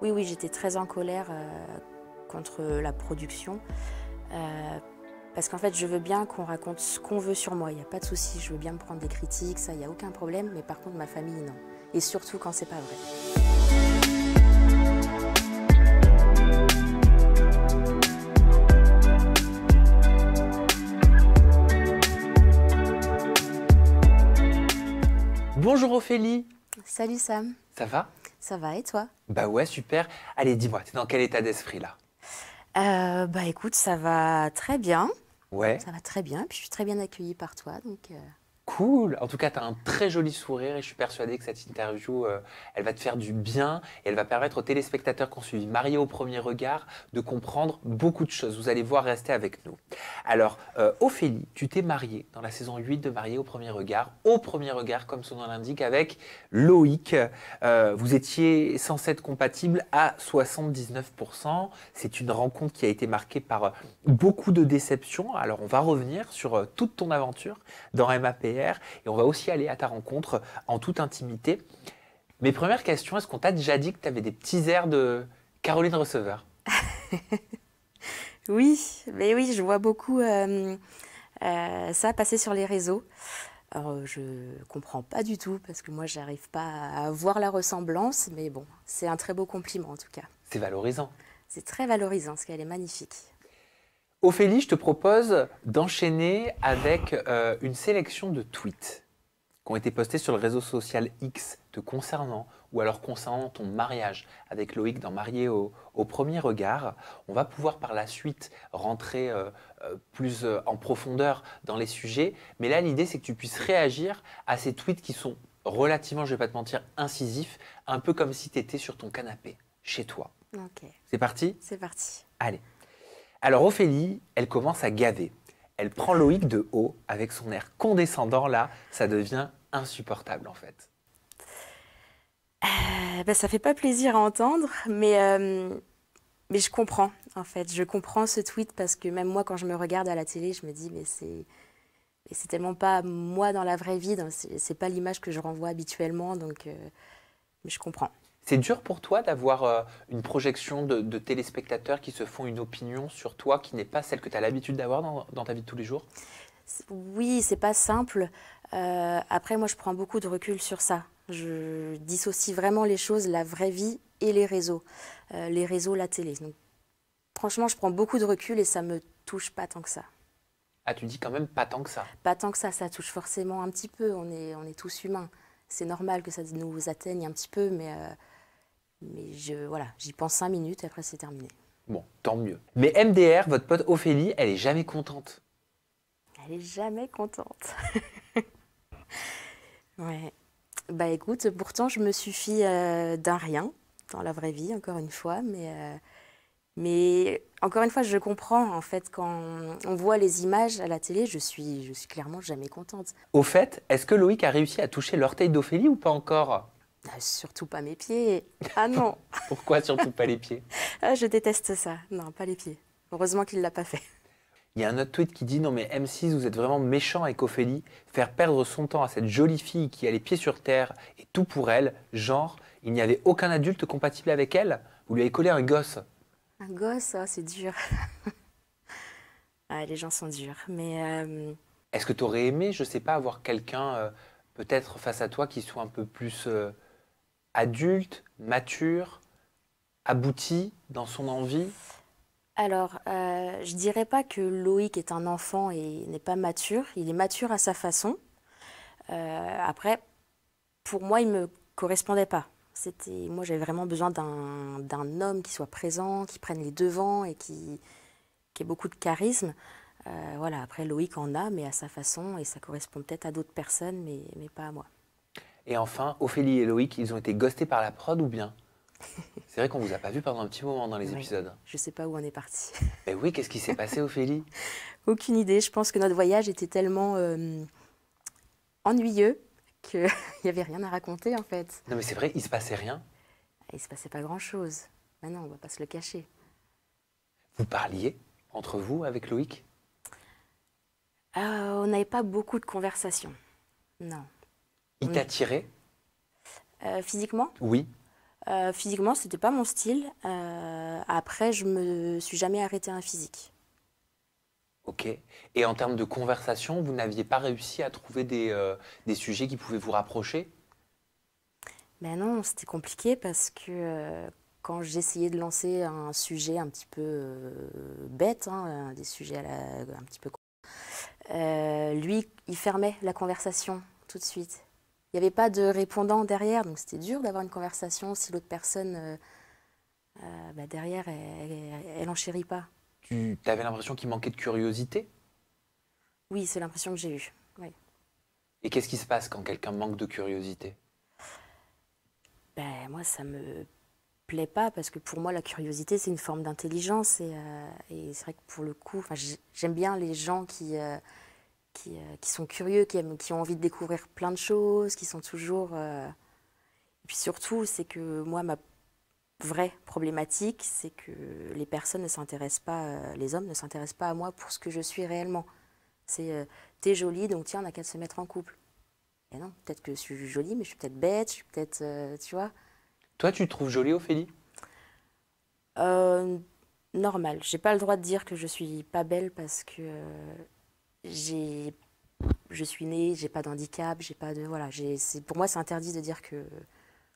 Oui, oui, j'étais très en colère contre la production. Parce qu'en fait, je veux bien qu'on raconte ce qu'on veut sur moi. Il n'y a pas de souci, je veux bien me prendre des critiques, ça, il n'y a aucun problème. Mais par contre, ma famille, non. Et surtout quand c'est pas vrai. Bonjour Ophélie, Salut Sam, ça va? ça va et toi? Bah ouais, super. Allez, dis-moi, t'es dans quel état d'esprit là? Bah écoute, ça va très bien. Ouais, Ça va très bien. Puis je suis très bien accueillie par toi. Donc. cool. En tout cas, t'as un très joli sourire et je suis persuadé que cette interview, elle va te faire du bien et elle va permettre aux téléspectateurs qui ont suivi Marié au premier regard de comprendre beaucoup de choses. Vous allez voir, rester avec nous. Alors, Ophélie, tu t'es mariée dans la saison 8 de Marié au premier regard, comme son nom l'indique, avec Loïc. Vous étiez censés être compatibles à 79%. C'est une rencontre qui a été marquée par beaucoup de déceptions. Alors, on va revenir sur toute ton aventure dans MAPR et on va aussi aller à ta rencontre en toute intimité. Mes premières questions, est-ce qu'on t'a déjà dit que tu avais des petits airs de Caroline Receveur? Oui, mais oui, je vois beaucoup ça passer sur les réseaux. Alors, je comprends pas du tout parce que moi, j'arrive pas à voir la ressemblance. Mais bon, c'est un très beau compliment en tout cas. C'est valorisant. C'est très valorisant parce qu'elle est magnifique. Ophélie, je te propose d'enchaîner avec une sélection de tweets qui ont été postés sur le réseau social X te concernant ou alors concernant ton mariage avec Loïc dans Marié au premier regard. On va pouvoir par la suite rentrer plus en profondeur dans les sujets, mais là l'idée c'est que tu puisses réagir à ces tweets qui sont relativement, je vais pas te mentir, incisifs, un peu comme si tu étais sur ton canapé, chez toi. Ok, C'est parti? c'est parti. Allez. Alors Ophélie, elle commence à gaver. Elle prend Loïc de haut avec son air condescendant là, ça devient insupportable en fait. Ben, ça fait pas plaisir à entendre, mais je comprends en fait. Je comprends ce tweet parce que même moi, quand je me regarde à la télé, je me dis mais c'est tellement pas moi dans la vraie vie. C'est pas l'image que je renvoie habituellement, donc mais je comprends. C'est dur pour toi d'avoir une projection de téléspectateurs qui se font une opinion sur toi qui n'est pas celle que tu as l'habitude d'avoir dans ta vie de tous les jours? Oui, c'est pas simple. Après, moi, je prends beaucoup de recul sur ça. Je dissocie vraiment les choses, la vraie vie et les réseaux, la télé. Donc, franchement, je prends beaucoup de recul et ça me touche pas tant que ça. Ah, tu dis quand même pas tant que ça. Pas tant que ça touche forcément un petit peu. On est tous humains. C'est normal que ça nous atteigne un petit peu, mais voilà, j'y pense 5 minutes et après c'est terminé. Bon, tant mieux. Mais MDR, votre pote Ophélie, elle est jamais contente. Elle est jamais contente. Ouais. Bah écoute, pourtant je me suffis d'un rien dans la vraie vie, encore une fois, mais encore une fois, je comprends en fait quand on voit les images à la télé, je suis clairement jamais contente. Au fait, est-ce que Loïc a réussi à toucher l'orteil d'Ophélie ou pas encore? Surtout pas mes pieds. Ah non, Pourquoi surtout pas les pieds? ah, je déteste ça. Non, pas les pieds. Heureusement qu'il l'a pas fait. Il y a un autre tweet qui dit: non mais M6, vous êtes vraiment méchant avec Ophélie, faire perdre son temps à cette jolie fille qui a les pieds sur terre et tout pour elle, genre, il n'y avait aucun adulte compatible avec elle, vous lui avez collé un gosse. Un gosse, oh, c'est dur. Ah, les gens sont durs. Mais Est-ce que tu aurais aimé, je sais pas, avoir quelqu'un peut-être face à toi qui soit un peu plus adulte, mature, abouti dans son envie? alors, je dirais pas que Loïc est un enfant et n'est pas mature. Il est mature à sa façon. Après, pour moi, il me correspondait pas. Moi, j'avais vraiment besoin d'un homme qui soit présent, qui prenne les devants et qui ait beaucoup de charisme. Voilà. Après, Loïc en a, mais à sa façon, et ça correspond peut-être à d'autres personnes, mais pas à moi. Et enfin, Ophélie et Loïc, ils ont été ghostés par la prod ou bien? C'est vrai qu'on vous a pas vu pendant un petit moment dans les Oui. épisodes. Je sais pas où on est parti. Mais oui, qu'est-ce qui s'est passé, Ophélie? Aucune idée. Je pense que notre voyage était tellement ennuyeux qu'il n'y avait rien à raconter en fait. Non mais c'est vrai, il se passait rien. Il se passait pas grand-chose. Maintenant, on va pas se le cacher. Vous parliez entre vous avec Loïc? On n'avait pas beaucoup de conversations. Non. Il t'a tiré? Physiquement, Oui. Physiquement, c'était pas mon style. Après, je me suis jamais arrêtée à un physique. Ok. Et en termes de conversation, vous n'aviez pas réussi à trouver des sujets qui pouvaient vous rapprocher? Mais non, c'était compliqué parce que quand j'essayais de lancer un sujet un petit peu bête, hein, des sujets un petit peu lui, il fermait la conversation tout de suite. Il n'y avait pas de répondant derrière, donc c'était dur d'avoir une conversation si l'autre personne bah, derrière, elle enchérit pas. Tu avais l'impression qu'il manquait de curiosité? Oui, c'est l'impression que j'ai eue. Oui. Et qu'est-ce qui se passe quand quelqu'un manque de curiosité? Ben, moi, ça me plaît pas parce que pour moi, la curiosité, c'est une forme d'intelligence et c'est vrai que pour le coup, enfin, j'aime bien les gens qui sont curieux, qui ont envie de découvrir plein de choses, qui sont toujours. Et puis surtout, c'est que moi, ma vraie problématique, c'est que les personnes ne s'intéressent pas, les hommes ne s'intéressent pas à moi pour ce que je suis réellement. C'est t'es jolie, donc tiens, on n'a qu'à se mettre en couple. Et non, peut-être que je suis jolie, mais je suis peut-être bête, je suis peut-être, tu vois, Toi, tu te trouves jolie, Ophélie? euh, normal. J'ai pas le droit de dire que je suis pas belle parce que j'ai, je suis née, j'ai pas d'handicap, j'ai pas de, voilà, pour moi c'est interdit de dire que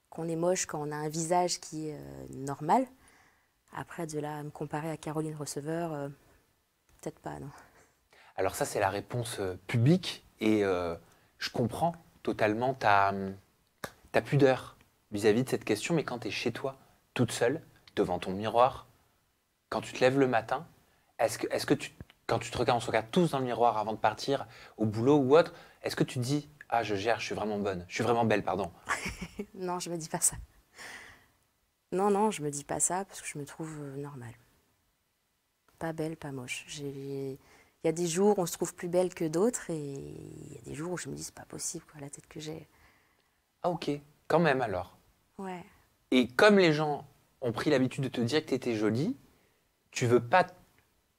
qu'on est moche quand on a un visage qui est normal. Après, de là à me comparer à Caroline Receveur, peut-être pas, non. Alors ça, c'est la réponse publique et je comprends totalement ta pudeur vis-à-vis de cette question, mais quand tu es chez toi, toute seule, devant ton miroir, quand tu te lèves le matin, est-ce que quand tu te regardes, on se regarde tous dans le miroir avant de partir au boulot ou autre, est-ce que tu te dis, ah, je gère, je suis vraiment bonne, je suis vraiment belle, pardon. Non, je me dis pas ça. Non, non, je me dis pas ça parce que je me trouve normale. Pas belle, pas moche. Il y a des jours où on se trouve plus belle que d'autres et il y a des jours où je me dis c'est pas possible, quoi, la tête que j'ai. Ah ok, quand même alors. Ouais. Et comme les gens ont pris l'habitude de te dire que tu étais jolie, tu veux pas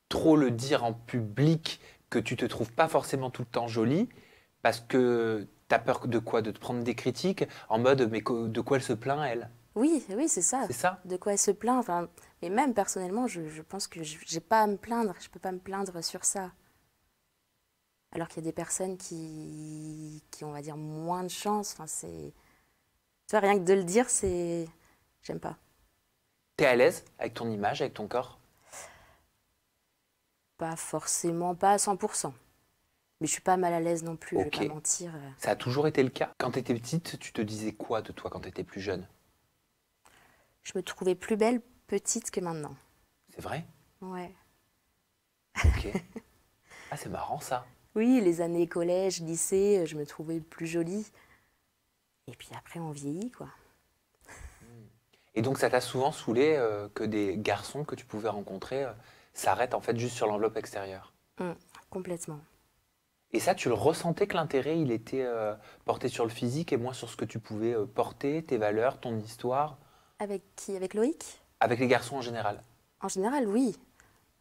trop le dire en public que tu te trouves pas forcément tout le temps jolie parce que tu as peur de quoi? De te prendre des critiques en mode mais de quoi elle se plaint elle? Oui, oui, c'est ça. C'est ça? De quoi elle se plaint. Enfin, mais même personnellement, je pense que j'ai pas à me plaindre. Je peux pas me plaindre sur ça. Alors qu'il y a des personnes qui ont, on va dire, moins de chance. Enfin, c'est. Tu vois, rien que de le dire, c'est. J'aime pas. T'es à l'aise avec ton image, avec ton corps? Pas forcément, pas à 100%. Mais je suis pas mal à l'aise non plus, je vais Ok. pas mentir. Ça a toujours été le cas. Quand tu étais petite, tu te disais quoi de toi quand tu étais plus jeune? Je me trouvais plus belle petite que maintenant. C'est vrai? Ouais. Ok. Ah, c'est marrant ça. Oui, les années collège, lycée, je me trouvais plus jolie. Et puis après, on vieillit, quoi. Et donc ça t'a souvent saoulé que des garçons que tu pouvais rencontrer s'arrêtent en fait juste sur l'enveloppe extérieure. Hum, complètement. Et ça, tu le ressentais que l'intérêt, il était porté sur le physique et moins sur ce que tu pouvais porter, tes valeurs, ton histoire, Avec qui? Avec Loïc? avec les garçons en général. En général, oui.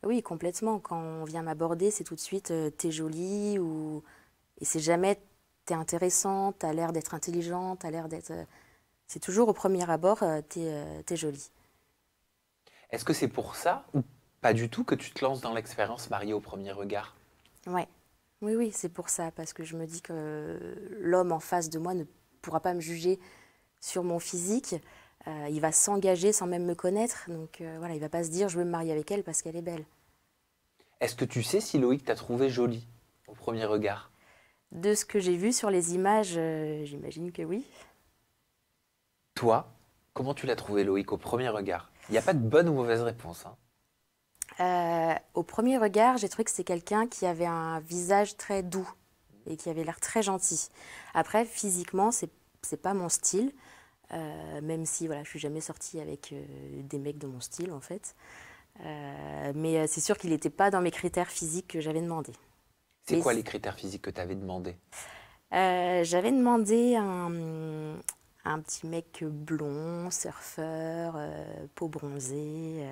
Oui, complètement. Quand on vient m'aborder, c'est tout de suite t'es jolie ou. Et c'est jamais t'es intéressante, t'as l'air d'être intelligente, t'as l'air d'être. C'est toujours au premier abord t'es jolie. Est-ce que c'est pour ça ou pas du tout que tu te lances dans l'expérience mariée au premier regard? Ouais. Oui, oui, c'est pour ça, parce que je me dis que l'homme en face de moi ne pourra pas me juger sur mon physique. Il va s'engager sans même me connaître. Donc voilà, il va pas se dire je veux me marier avec elle parce qu'elle est belle. Est-ce que tu sais si Loïc t'a trouvé jolie au premier regard? De ce que j'ai vu sur les images, j'imagine que oui. Toi, comment tu l'as trouvé Loïc au premier regard? Il n'y a pas de bonne ou mauvaise réponse, hein. Au premier regard, j'ai trouvé que c'était quelqu'un qui avait un visage très doux et qui avait l'air très gentil. Après, physiquement, c'est pas mon style, même si voilà, je suis jamais sortie avec des mecs de mon style en fait. Mais c'est sûr qu'il n'était pas dans mes critères physiques que j'avais demandé. C'est Mais quoi les critères physiques que tu avais demandé? j'avais demandé un petit mec blond, surfeur, peau bronzée,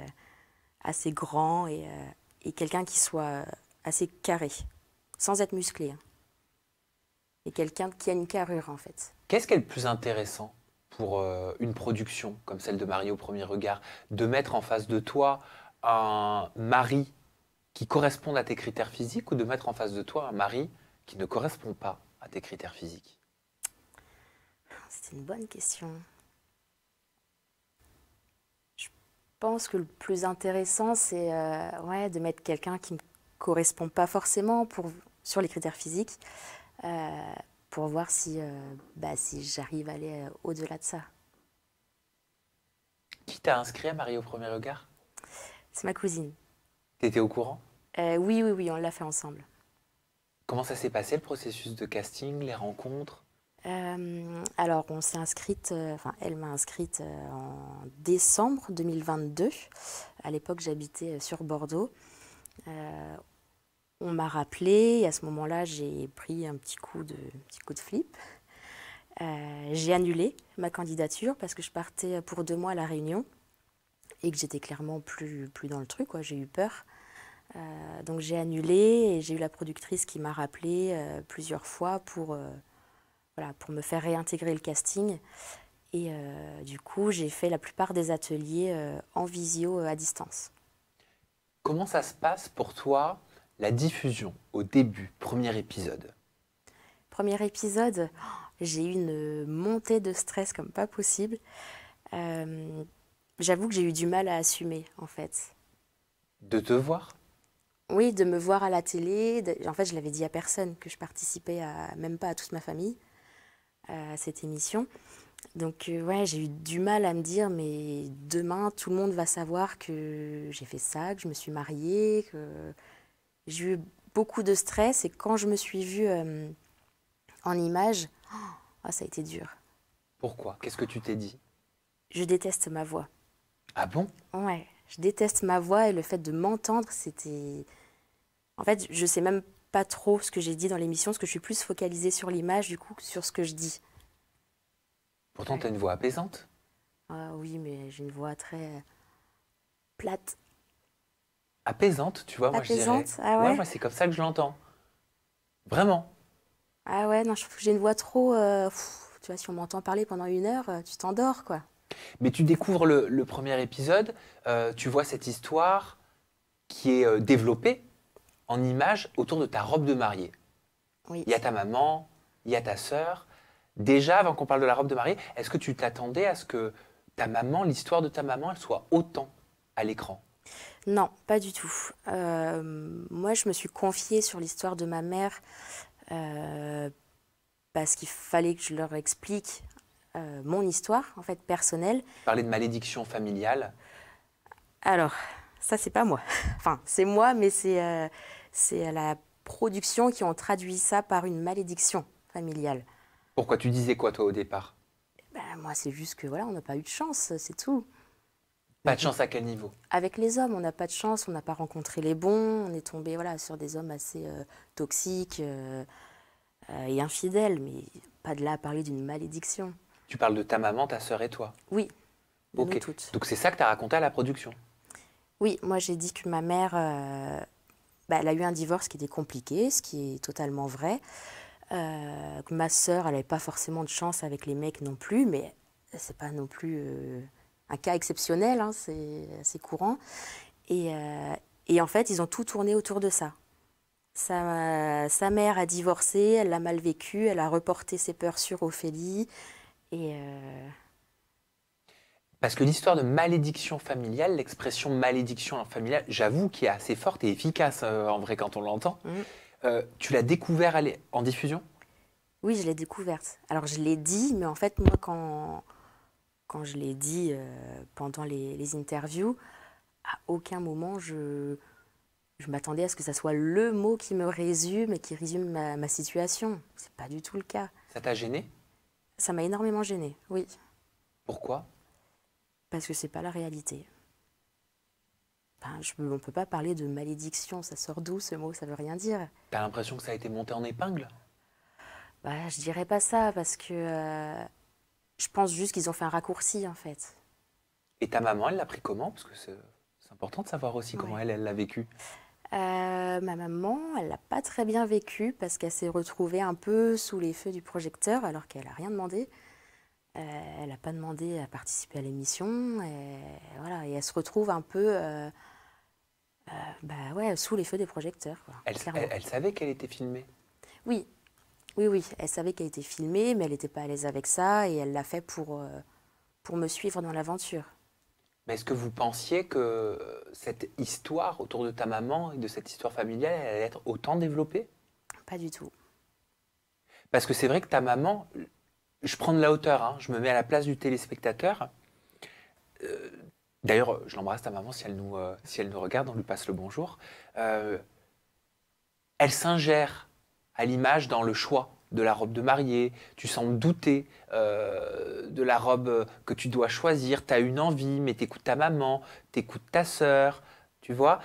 assez grand et quelqu'un qui soit assez carré, sans être musclé, hein. Et quelqu'un qui a une carrure en fait. Qu'est-ce qui est le plus intéressant pour une production comme celle de Marie au premier regard, de mettre en face de toi un mari qui corresponde à tes critères physiques ou de mettre en face de toi un mari qui ne correspond pas à tes critères physiques? C'est une bonne question. Je pense que le plus intéressant, c'est ouais, de mettre quelqu'un qui ne me correspond pas forcément sur les critères physiques, euh, pour voir si j'arrive à aller au-delà de ça. Qui t'a inscrit à Marie au premier regard? C'est ma cousine. T'étais au courant? Oui, oui, oui, on l'a fait ensemble. Comment ça s'est passé le processus de casting, les rencontres? Alors, on s'est inscrite, enfin, elle m'a inscrite en décembre 2022. À l'époque, j'habitais sur Bordeaux. Euh, on m'a rappelé et à ce moment-là, j'ai pris un petit coup de flip. J'ai annulé ma candidature parce que je partais pour 2 mois à La Réunion et que j'étais clairement plus dans le truc, quoi. J'ai eu peur. Donc j'ai annulé et j'ai eu la productrice qui m'a rappelé plusieurs fois voilà, pour me faire réintégrer le casting. Et du coup, j'ai fait la plupart des ateliers en visio à distance. Comment ça se passe pour toi, la diffusion au début, premier épisode? Premier épisode, j'ai eu une montée de stress comme pas possible. Euh, J'avoue que j'ai eu du mal à assumer, en fait. De te voir? Oui, de me voir à la télé. En fait, je l'avais dit à personne que je participais même pas à toute ma famille, à cette émission. Donc, ouais, j'ai eu du mal à me dire, mais demain, tout le monde va savoir que j'ai fait ça, que je me suis mariée, que j'ai eu beaucoup de stress. Et quand je me suis vue en image, oh, ça a été dur. Pourquoi? Qu'est-ce que tu t'es dit? Je déteste ma voix. Ah bon? Ouais, je déteste ma voix et le fait de m'entendre, c'était... En fait, je sais même pas trop ce que j'ai dit dans l'émission, parce que je suis plus focalisée sur l'image, du coup, que sur ce que je dis. Pourtant, tu Ouais. as une voix apaisante. Ah oui, mais j'ai une voix très plate. Apaisante, tu vois, moi je dirais. Apaisante, ah Ouais, ouais? moi c'est comme ça que je l'entends. Vraiment. Ah ouais, non, je trouve que j'ai une voix trop... tu vois, si on m'entend parler pendant 1 heure, tu t'endors, quoi. Mais tu découvres le premier épisode, tu vois cette histoire qui est développée en images autour de ta robe de mariée. Oui. Il y a ta maman, il y a ta sœur. Déjà, avant qu'on parle de la robe de mariée, est-ce que tu t'attendais à ce que ta maman, l'histoire de ta maman, elle soit autant à l'écran? Non, pas du tout. Moi, je me suis confiée sur l'histoire de ma mère euh, parce qu'il fallait que je leur explique mon histoire, en fait, personnelle. Parler de malédiction familiale. Alors, ça, c'est pas moi. Enfin, c'est moi, mais c'est la production qui ont traduit ça par une malédiction familiale. Pourquoi tu disais quoi toi au départ? Ben, moi, c'est juste que voilà, on n'a pas eu de chance, c'est tout. Pas de chance à quel niveau? Avec les hommes, on n'a pas de chance, on n'a pas rencontré les bons, on est tombé voilà, sur des hommes assez toxiques et infidèles, mais pas de là à parler d'une malédiction. Tu parles de ta maman, ta sœur et toi. Oui, de nous Ok. toutes. Donc c'est ça que tu as raconté à la production. Oui, moi j'ai dit que ma mère, elle a eu un divorce qui était compliqué, ce qui est totalement vrai. Que ma sœur, elle n'avait pas forcément de chance avec les mecs non plus, mais c'est pas non plus un cas exceptionnel, hein, c'est assez courant. Et, euh, et en fait, ils ont tout tourné autour de ça. Sa mère a divorcé, elle l'a mal vécu, elle a reporté ses peurs sur Ophélie. Et Parce que l'histoire de malédiction familiale, l'expression malédiction familiale, j'avoue qui est assez forte et efficace en vrai quand on l'entend. mm, Tu l'as découvert en diffusion? oui, je l'ai découverte. Alors je l'ai dit, mais en fait, moi, quand je l'ai dit pendant les interviews, à aucun moment je m'attendais à ce que ça soit le mot qui me résume et qui résume ma situation. C'est pas du tout le cas. Ça t'a gêné? Ça m'a énormément gênée, oui, Pourquoi? parce que c'est pas la réalité. Enfin, on peut pas parler de malédiction, ça sort d'où ce mot? Ça veut rien dire. T'as l'impression que ça a été monté en épingle? Bah, je dirais pas ça parce que je pense juste qu'ils ont fait un raccourci en fait. Et ta maman, elle l'a pris comment? Parce que c'est important de savoir aussi comment Ouais. elle l'a vécu. Ma maman, elle l'a pas très bien vécu parce qu'elle s'est retrouvée un peu sous les feux du projecteur alors qu'elle a rien demandé. Elle n'a pas demandé à participer à l'émission. Et, voilà, et elle se retrouve un peu bah ouais, sous les feux des projecteurs, quoi, clairement. Elle savait qu'elle était filmée. Oui, oui, oui. Elle savait qu'elle était filmée, mais elle n'était pas à l'aise avec ça. Et elle l'a fait pour me suivre dans l'aventure. Mais est-ce que vous pensiez que cette histoire autour de ta maman et de cette histoire familiale, elle allait être autant développée? Pas du tout. Parce que c'est vrai que ta maman, je prends de la hauteur, hein, je me mets à la place du téléspectateur. D'ailleurs, je l'embrasse ta maman si elle nous regarde, on lui passe le bonjour. Euh, Elle s'ingère à l'image dans le choix de la robe de mariée. Tu sembles douter de la robe que tu dois choisir. Tu as une envie, mais t'écoutes ta maman, t'écoutes ta sœur. Tu vois,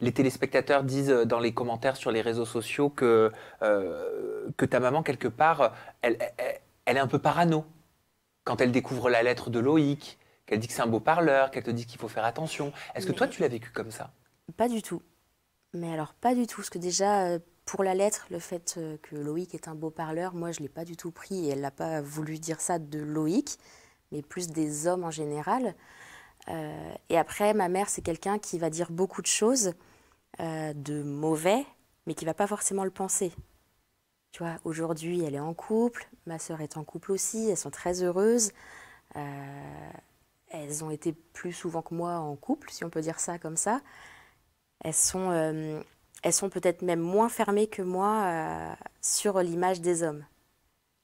les téléspectateurs disent dans les commentaires sur les réseaux sociaux que ta maman, quelque part, elle est un peu parano. Quand elle découvre la lettre de Loïc, qu'elle dit que c'est un beau parleur, qu'elle te dit qu'il faut faire attention. Est-ce que toi, Mais tu l'as vécu comme ça? pas du tout. Mais alors, pas du tout. Parce que déjà, pour la lettre, le fait que Loïc est un beau parleur, moi, je ne l'ai pas du tout pris. Et elle n'a pas voulu dire ça de Loïc, mais plus des hommes en général. Et après, ma mère, c'est quelqu'un qui va dire beaucoup de choses de mauvais, mais qui va pas forcément le penser. Tu vois, aujourd'hui, elle est en couple, ma sœur est en couple aussi, elles sont très heureuses. Euh, Elles ont été plus souvent que moi en couple, si on peut dire ça comme ça. Elles sont, euh, Elles sont peut-être même moins fermées que moi sur l'image des hommes.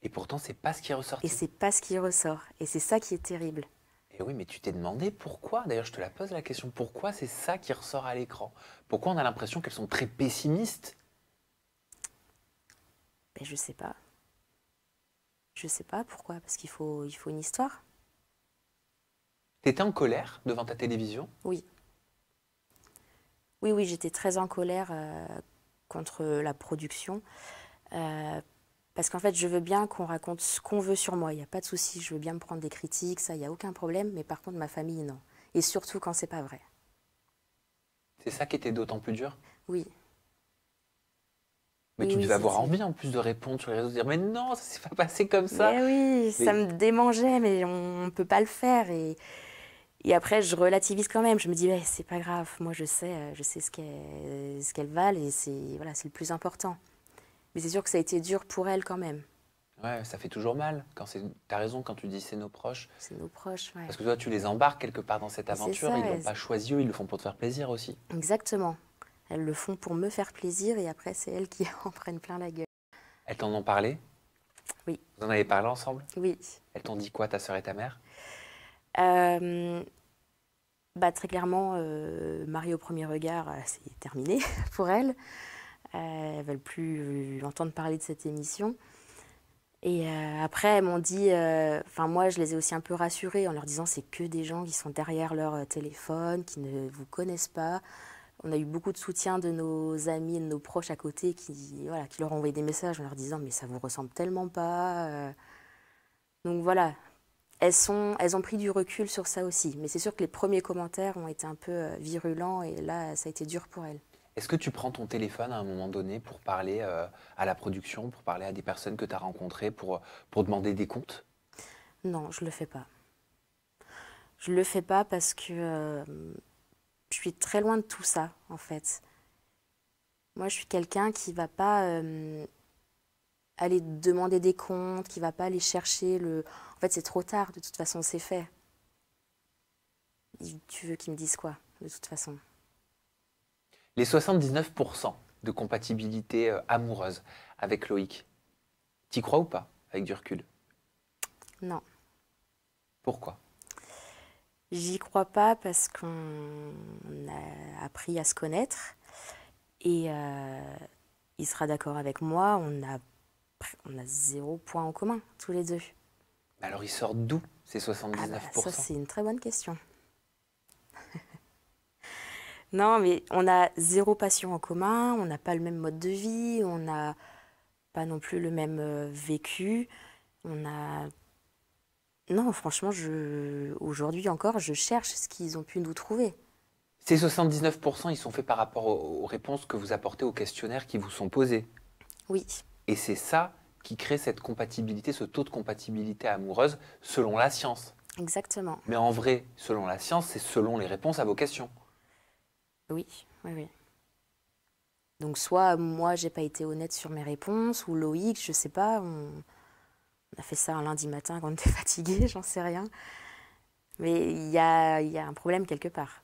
Et pourtant, c'est pas ce qui est Et ressorti. c'est pas ce qui ressort. Et c'est ça qui est terrible. Et oui, mais tu t'es demandé pourquoi? D'ailleurs, je te la pose la question. Pourquoi c'est ça qui ressort à l'écran? Pourquoi on a l'impression qu'elles sont très pessimistes? Ben, je sais pas. Je sais pas pourquoi. Parce il faut une histoire. T'étais en colère devant ta télévision? Oui. Oui, oui, j'étais très en colère contre la production. Euh, Parce qu'en fait, je veux bien qu'on raconte ce qu'on veut sur moi. Il n'y a pas de souci. Je veux bien me prendre des critiques, ça, il n'y a aucun problème. Mais par contre, ma famille, non. Et surtout quand c'est pas vrai. C'est ça qui était d'autant plus dur? Oui, Mais oui, tu oui, devais avoir c'était. envie en plus de répondre sur les réseaux, de dire mais non, ça s'est pas passé comme ça. Mais oui, ça Mais me démangeait, mais on ne peut pas le faire. Et après, je relativise quand même. Je me dis, ouais, c'est pas grave. Moi, je sais ce qu'elles valent et c'est voilà, c'est le plus important. Mais c'est sûr que ça a été dur pour elles quand même. ouais, ça fait toujours mal. T'as raison quand tu dis c'est nos proches. C'est nos proches, ouais. Parce que toi, tu les embarques quelque part dans cette Et c'est aventure et ça, ils l'ont pas choisi eux, ils le font pour te faire plaisir aussi. exactement. Elles le font pour me faire plaisir et après, c'est elles qui en prennent plein la gueule. Elles t'en ont parlé? Oui, Vous en avez parlé ensemble? oui. Elles t'ont dit quoi, ta sœur et ta mère? Euh, Bah, très clairement, Marie au premier regard, c'est terminé pour elles. Elles ne veulent plus entendre parler de cette émission. Et après, elles m'ont dit, enfin moi, je les ai aussi un peu rassurées en leur disant c'est que des gens qui sont derrière leur téléphone, qui ne vous connaissent pas. On a eu beaucoup de soutien de nos amis et de nos proches à côté qui, voilà, qui leur ont envoyé des messages en leur disant mais ça vous ressemble tellement pas. Donc voilà, elles ont pris du recul sur ça aussi. Mais c'est sûr que les premiers commentaires ont été un peu virulents et là, ça a été dur pour elles. Est-ce que tu prends ton téléphone à un moment donné pour parler à la production, pour parler à des personnes que tu as rencontrées, pour demander des comptes? Non, je le fais pas. Je le fais pas parce que je suis très loin de tout ça, en fait. Moi, je suis quelqu'un qui va pas aller demander des comptes, qui va pas aller chercher le. En fait, c'est trop tard. De toute façon, c'est fait. Tu veux qu'ils me disent quoi, de toute façon? Les 79% de compatibilité amoureuse avec Loïc, t'y crois ou pas, avec du recul? Non, Pourquoi? j'y crois pas parce qu'on a appris à se connaître et il sera d'accord avec moi. On a zéro point en commun tous les deux. Mais alors ils sortent d'où ces Ah bah ça, 79%? c'est une très bonne question. Non, mais on a zéro passion en commun, on n'a pas le même mode de vie, on n'a pas non plus le même vécu. On a... Non, franchement, aujourd'hui encore, je cherche ce qu'ils ont pu nous trouver. Ces 79%, ils sont faits par rapport aux réponses que vous apportez aux questionnaires qui vous sont posés. Oui, Et c'est ça qui crée cette compatibilité, ce taux de compatibilité amoureuse selon la science. Exactement. Mais en vrai, selon la science, c'est selon les réponses à vos questions. Oui, oui, oui. Donc soit moi, j'ai pas été honnête sur mes réponses, ou Loïc, je sais pas, on a fait ça un lundi matin quand on était fatigué, j'en sais rien. Mais il y a un problème quelque part.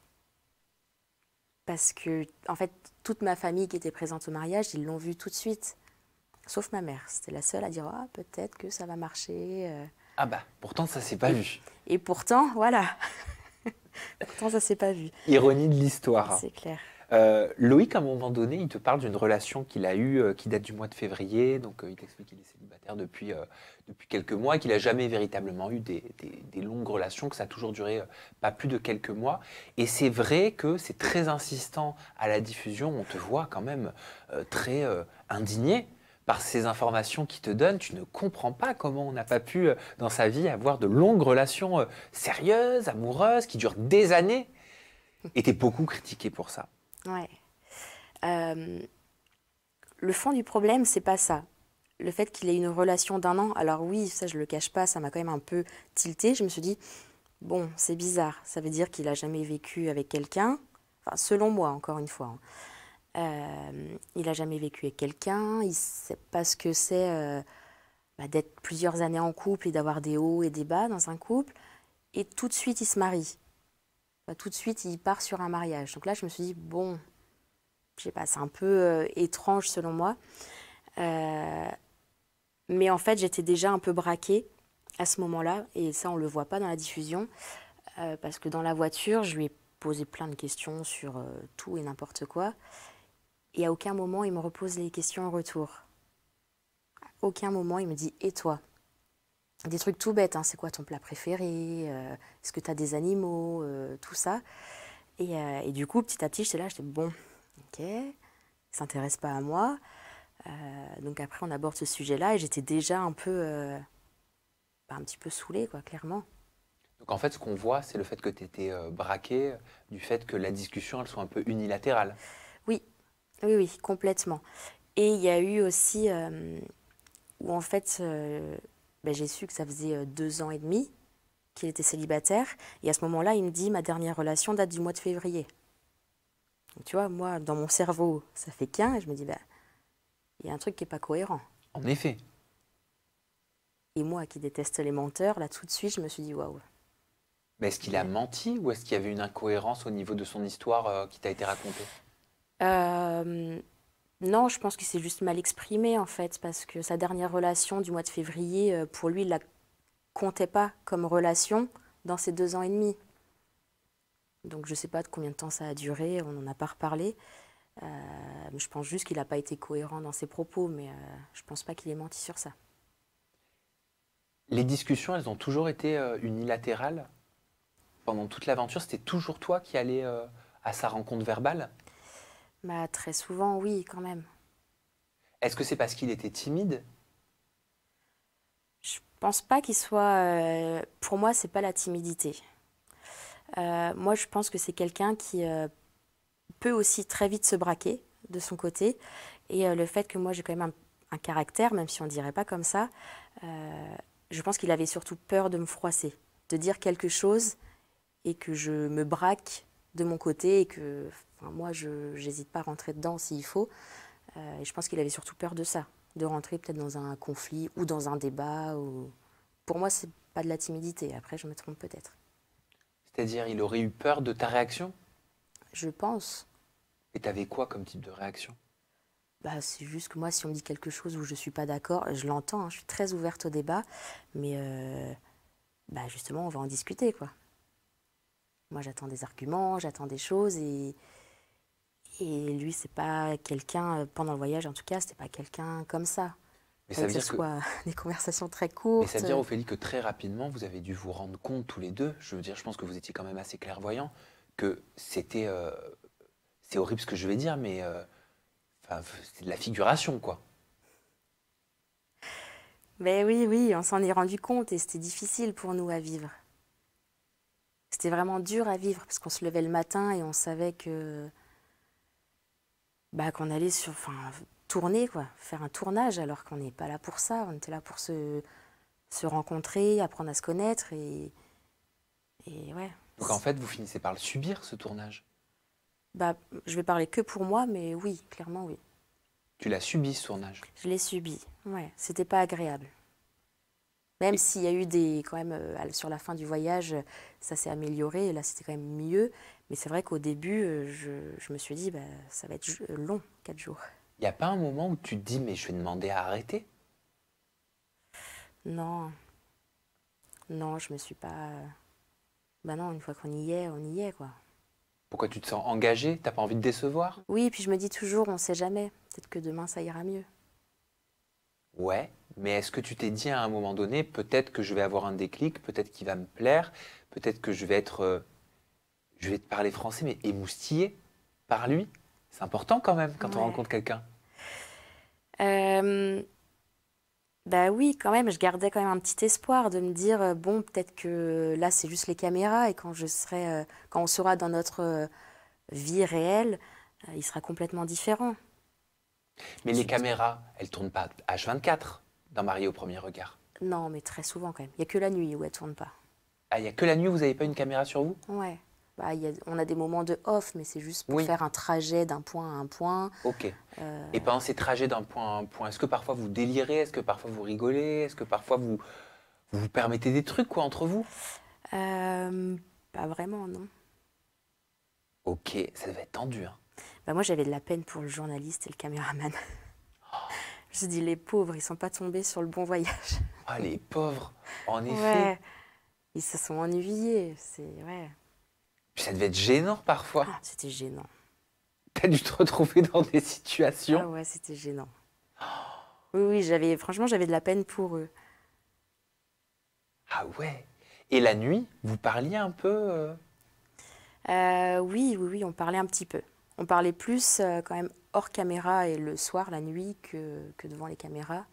Parce que, en fait, toute ma famille qui était présente au mariage, ils l'ont vu tout de suite. Sauf ma mère. C'était la seule à dire ah, peut-être que ça va marcher. Ah bah, pourtant ça s'est pas Et, vu. et pourtant, voilà. Pourtant, ça s'est pas vu. Ironie de l'histoire. C'est clair. Loïc, à un moment donné, il te parle d'une relation qu'il a eue qui date du mois de février. Donc, il t'explique qu'il est célibataire depuis quelques mois et qu'il n'a jamais véritablement eu des longues relations, que ça a toujours duré pas plus de quelques mois. Et c'est vrai que c'est très insistant à la diffusion. On te voit quand même très indigné par ces informations qu'il te donne. Tu ne comprends pas comment on n'a pas pu, dans sa vie, avoir de longues relations sérieuses, amoureuses, qui durent des années. Et tu es beaucoup critiqué pour ça. Ouais. Euh, le fond du problème, c'est pas ça. Le fait qu'il ait une relation d'un an, alors oui, ça je le cache pas, ça m'a quand même un peu tilté. Je me suis dit, bon, c'est bizarre. Ça veut dire qu'il a jamais vécu avec quelqu'un. Enfin, selon moi, encore une fois, hein. Il a jamais vécu avec quelqu'un. Il sait pas ce que c'est d'être plusieurs années en couple et d'avoir des hauts et des bas dans un couple. Et tout de suite, il se marie. Enfin, tout de suite, il part sur un mariage. Donc là, je me suis dit, bon, je sais pas, c'est un peu étrange selon moi. Euh, mais en fait, j'étais déjà un peu braquée à ce moment-là. Et ça, on le voit pas dans la diffusion. Parce que dans la voiture, je lui ai posé plein de questions sur tout et n'importe quoi. Et à aucun moment, il me repose les questions en retour. À aucun moment, il me dit et toi? Des trucs tout bêtes, hein. C'est quoi ton plat préféré? Est-ce que tu as des animaux? Tout ça. Et du coup, petit à petit, j'étais là, j'étais bon, ok, il s'intéresse pas à moi. Donc après, on aborde ce sujet-là et j'étais déjà un petit peu saoulée, quoi, clairement. Donc en fait, ce qu'on voit, c'est le fait que tu étais braqué, du fait que la discussion, elle soit un peu unilatérale. Oui, oui, oui, complètement. Et il y a eu aussi où en fait, j'ai su que ça faisait 2 ans et demi qu'il était célibataire. Et à ce moment-là, il me dit, ma dernière relation date du mois de février. Donc, tu vois, moi, dans mon cerveau, ça fait qu'un. Et je me dis, bah, il y a un truc qui n'est pas cohérent. En effet. Et moi, qui déteste les menteurs, là, tout de suite, je me suis dit, waouh. Mais est-ce qu'il a menti ou est-ce qu'il y avait une incohérence au niveau de son histoire qui t'a été racontée? Euh, non, je pense qu'il s'est juste mal exprimé, en fait, parce que sa dernière relation du mois de février, pour lui, il la comptait pas comme relation dans ces 2 ans et demi. Donc, je sais pas de combien de temps ça a duré, on n'en a pas reparlé. Je pense juste qu'il n'a pas été cohérent dans ses propos, mais je pense pas qu'il ait menti sur ça. Les discussions, elles ont toujours été unilatérales pendant toute l'aventure. C'était toujours toi qui allais à sa rencontre verbale. Bah, très souvent, oui, quand même. Est-ce que c'est parce qu'il était timide? Je pense pas qu'il soit. Pour moi, c'est pas la timidité. Moi, je pense que c'est quelqu'un qui peut aussi très vite se braquer de son côté. Et le fait que moi, j'ai quand même un caractère, même si on dirait pas comme ça, je pense qu'il avait surtout peur de me froisser, de dire quelque chose et que je me braque de mon côté et que enfin, moi, je n'hésite pas à rentrer dedans s'il faut. Et je pense qu'il avait surtout peur de ça, de rentrer peut-être dans un conflit ou dans un débat. Ou... Pour moi, c'est pas de la timidité. Après, je me trompe peut-être. C'est-à-dire, il aurait eu peur de ta réaction? Je pense. Et t'avais quoi comme type de réaction? Bah, c'est juste que moi, si on me dit quelque chose où je suis pas d'accord, je l'entends, hein, je suis très ouverte au débat, mais justement, on va en discuter, quoi. Moi, j'attends des arguments, j'attends des choses, et lui, c'est pas quelqu'un, pendant le voyage en tout cas, c'était pas quelqu'un comme ça. Mais Il ça fallait veut que ce dire que, soit des conversations très mais ça courtes. veut dire, Ophélie, que très rapidement, vous avez dû vous rendre compte tous les deux. Je veux dire, je pense que vous étiez quand même assez clairvoyants, que c'était, c'est horrible ce que je vais dire, mais enfin, c'est de la figuration, quoi. Mais oui, oui, on s'en est rendu compte et c'était difficile pour nous à vivre. C'était vraiment dur à vivre parce qu'on se levait le matin et on savait que qu'on allait sur, enfin, tourner, quoi, faire un tournage, alors qu'on n'est pas là pour ça. On était là pour se rencontrer, apprendre à se connaître et ouais. Donc en fait, vous finissez par le subir, ce tournage. Bah, je vais parler que pour moi, mais oui, clairement oui. Tu l'as subi, ce tournage. Je l'ai subi. Ouais, c'était pas agréable. Même Et- s'il y a eu des, quand même, sur la fin du voyage, ça s'est amélioré. Et là, c'était quand même mieux. Mais c'est vrai qu'au début, je me suis dit, bah, ça va être long, 4 jours. Il n'y a pas un moment où tu te dis, mais je vais demander à arrêter? Non, non, je me suis pas. Bah non, une fois qu'on y est, quoi. Pourquoi tu te sens engagé? T'as pas envie de décevoir? Oui, puis je me dis toujours, on sait jamais. Peut-être que demain, ça ira mieux. Ouais, mais est-ce que tu t'es dit à un moment donné, peut-être que je vais avoir un déclic, peut-être qu'il va me plaire, peut-être que je vais être, je vais te parler français, mais émoustillé par lui? C'est important quand même quand on Ouais. rencontre quelqu'un. Euh, Bah oui, quand même, je gardais quand même un petit espoir de me dire, bon, peut-être que là, c'est juste les caméras et quand quand on sera dans notre vie réelle, il sera complètement différent. Mais les Tu- caméras, elles tournent pas H24 dans Marié au premier regard. Non, mais très souvent quand même. Il n'y a que la nuit où elle tourne pas. Ah, il n'y a que la nuit où vous n'avez pas une caméra sur vous? Ouais. Bah, on a des moments de off, mais c'est juste pour Oui, faire un trajet d'un point à un point. ok. Euh, Et pendant ces trajets d'un point à un point, est-ce que parfois vous délirez? Est-ce que parfois vous rigolez? Est-ce que parfois vous vous permettez des trucs quoi entre vous? euh, Pas vraiment, non. Ok, ça devait être tendu, hein. Bah, moi, j'avais de la peine pour le journaliste et le caméraman. Je me suis dit, les pauvres, ils sont pas tombés sur le bon voyage. Ah, les pauvres, en effet. Ouais. Ils se sont ennuyés, ouais. Puis ça devait être gênant parfois. Ah, c'était gênant. T'as dû te retrouver dans des Ah situations. ouais, c'était gênant. Oui, oui, franchement, j'avais de la peine pour eux. Ah ouais. Et la nuit, vous parliez un peu Oui, oui, oui, on parlait un petit peu. On parlait plus quand même hors caméra et le soir, la nuit, que devant les caméras.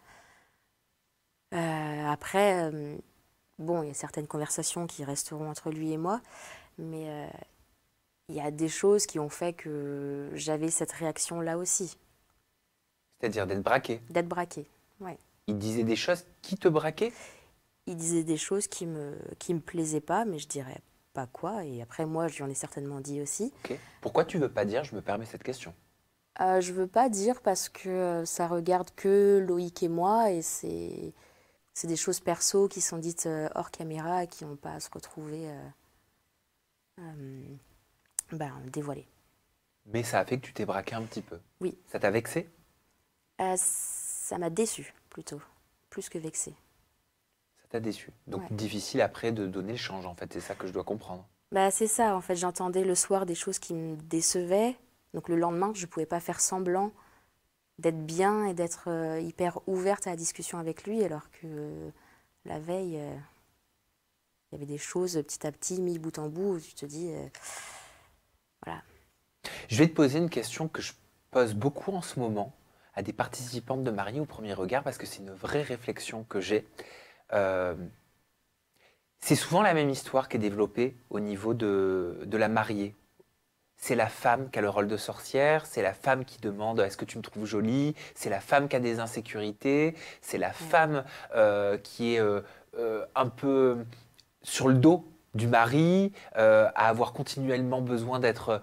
Après, bon, il y a certaines conversations qui resteront entre lui et moi, mais il y a des choses qui ont fait que j'avais cette réaction-là aussi, c'est-à-dire d'être braqué. d'être braquée. Ouais. Il disait des choses qui te braquaient? Il disait des choses qui me plaisaient pas, mais je dirais pas quoi. Et après, moi, je lui en ai certainement dit aussi. Ok. Pourquoi tu veux pas dire, je me permets cette question? Je veux pas dire parce que ça regarde que Loïc et moi et c'est des choses perso qui sont dites hors caméra et qui n'ont pas à se retrouver dévoilées. Mais ça a fait que tu t'es braqué un petit peu. Oui, Ça t'a vexé? ça m'a déçu plutôt, plus que vexé. Ça t'a déçu. Donc Ouais. difficile après de donner le change en fait, c'est ça que je dois comprendre. Bah, c'est ça, en fait, j'entendais le soir des choses qui me décevaient. Donc le lendemain, je ne pouvais pas faire semblant d'être bien et d'être hyper ouverte à la discussion avec lui, alors que la veille, il y avait des choses petit à petit, mis bout en bout, où tu te dis, voilà. Je vais te poser une question que je pose beaucoup en ce moment à des participantes de Mariés au premier regard parce que c'est une vraie réflexion que j'ai. Euh, c'est souvent la même histoire qui est développée au niveau de la mariée. C'est la femme qui a le rôle de sorcière, c'est la femme qui demande est-ce que tu me trouves jolie, c'est la femme qui a des insécurités, c'est la Ouais. femme qui est un peu sur le dos du mari, à avoir continuellement besoin d'être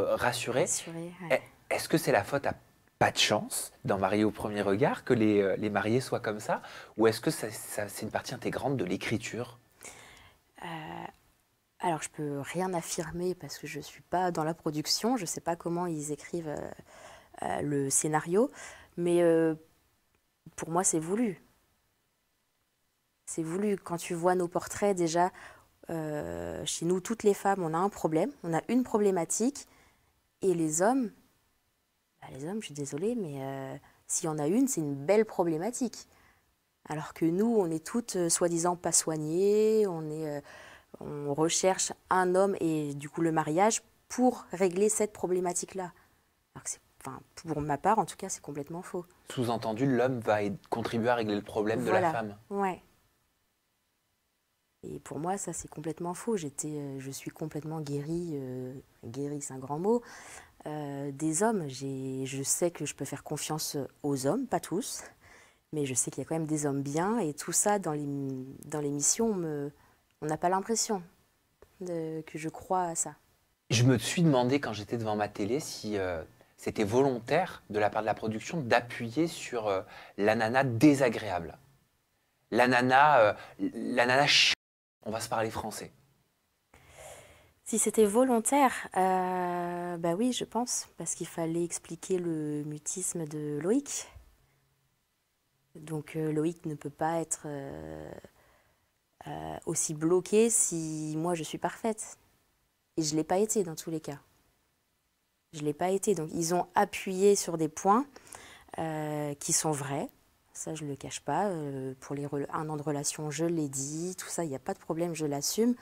rassurée. Rassurée, Est- ouais. Est-ce que c'est la faute à pas de chance dans Mariés au premier regard que les mariés soient comme ça, ou est-ce que c'est une partie intégrante de l'écriture? Alors, je peux rien affirmer parce que je suis pas dans la production, je sais pas comment ils écrivent le scénario, mais pour moi, c'est voulu. C'est voulu. Quand tu vois nos portraits, déjà, chez nous, toutes les femmes, on a un problème, on a une problématique, et les hommes, je suis désolée, mais s'il y en a une, c'est une belle problématique. Alors que nous, on est toutes soi-disant pas soignées, on recherche un homme et du coup le mariage pour régler cette problématique-là. Alors que enfin, pour ma part, en tout cas, c'est complètement faux. Sous-entendu, l'homme va contribuer à régler le problème de la Voilà, femme. ouais. Et pour moi, ça, c'est complètement faux. Je suis complètement guérie, guérie, c'est un grand mot, des hommes. Je sais que je peux faire confiance aux hommes, pas tous, mais je sais qu'il y a quand même des hommes bien. Et tout ça, dans l'émission, on n'a pas l'impression que je crois à ça. Je me suis demandé quand j'étais devant ma télé si c'était volontaire de la part de la production d'appuyer sur la nana désagréable. La nana chiante. On va se parler français. Si c'était volontaire, bah oui, je pense, parce qu'il fallait expliquer le mutisme de Loïc. Donc Loïc ne peut pas être aussi bloqué si moi je suis parfaite. Et je ne l'ai pas été dans tous les cas. Je ne l'ai pas été. Donc ils ont appuyé sur des points qui sont vrais. Ça, je ne le cache pas. Pour un an de relation, je l'ai dit. Tout ça, il n'y a pas de problème, je l'assume.